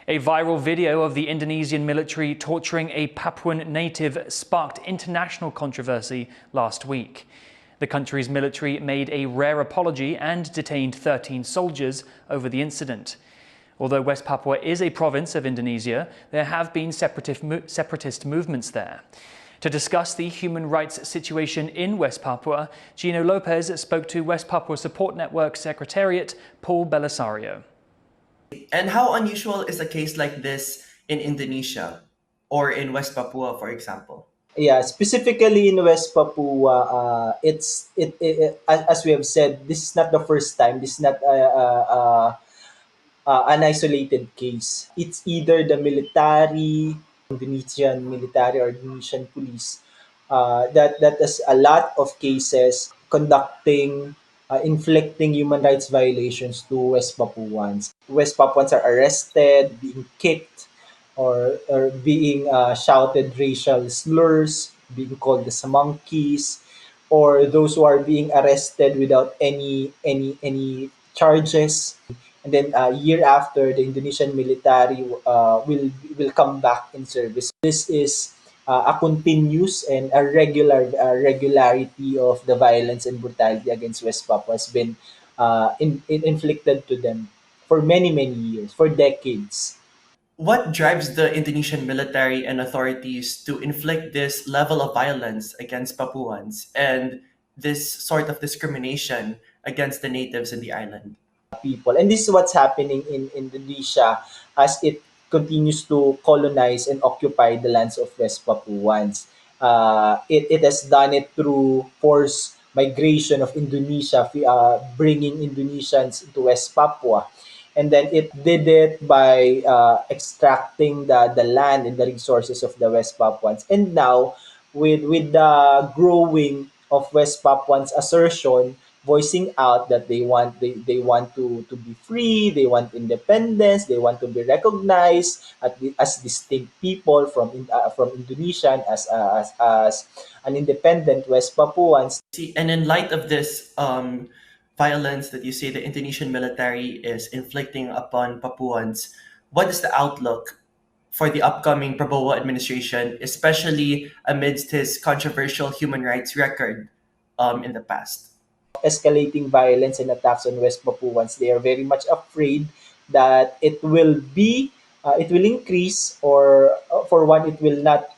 A viral video of the Indonesian military torturing a Papuan native sparked international controversy last week. The country's military made a rare apology and detained 13 soldiers over the incident. Although West Papua is a province of Indonesia, there have been separatist movements there. To discuss the human rights situation in West Papua, Gino Lopez spoke to West Papua Support Network Secretariat Paul Belisario. And how unusual is a case like this in Indonesia or in West Papua, for example? Yeah, specifically in West Papua, as we have said, this is not the first time. This is not an isolated case. It's either the military, Indonesian military or Indonesian police, that has a lot of cases conducting, inflicting human rights violations to West Papuans. West Papuans are arrested, being kicked, or being shouted racial slurs, being called as monkeys, or those who are being arrested without any charges. And then year after, the Indonesian military will come back in service. This is a continuous and a regularity of the violence and brutality against West Papua has been inflicted to them for many years, for decades. What drives the Indonesian military and authorities to inflict this level of violence against Papuans and this sort of discrimination against the natives in the island? People. And this is what's happening in Indonesia as it continues to colonize and occupy the lands of West Papuans. It has done it through forced migration of Indonesia, bringing Indonesians to West Papua. And then it did it by extracting the land and the resources of the West Papuans. And now, with the growing of West Papuans' assertion, voicing out that they want to be free, they want independence, they want to be recognized as distinct people from Indonesian as an independent West Papuans. And in light of this violence that you say the Indonesian military is inflicting upon Papuans, what is the outlook for the upcoming Prabowo administration, especially amidst his controversial human rights record in the past? Escalating violence and attacks on West Papuans, they are very much afraid that it will increase, or for one,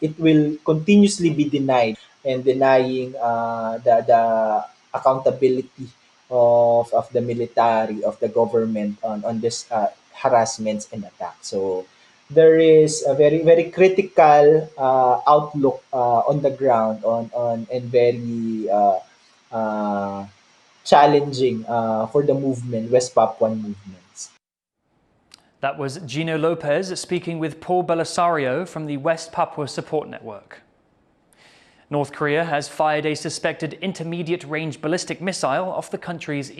it will continuously be denied, and denying the accountability of the military, of the government on this harassments and attacks. So there is a very critical outlook on the ground on and very challenging for the movement, West Papuan movements. That was Gino Lopez speaking with Paul Belisario from the West Papua Support Network. North Korea has fired a suspected intermediate-range ballistic missile off the country's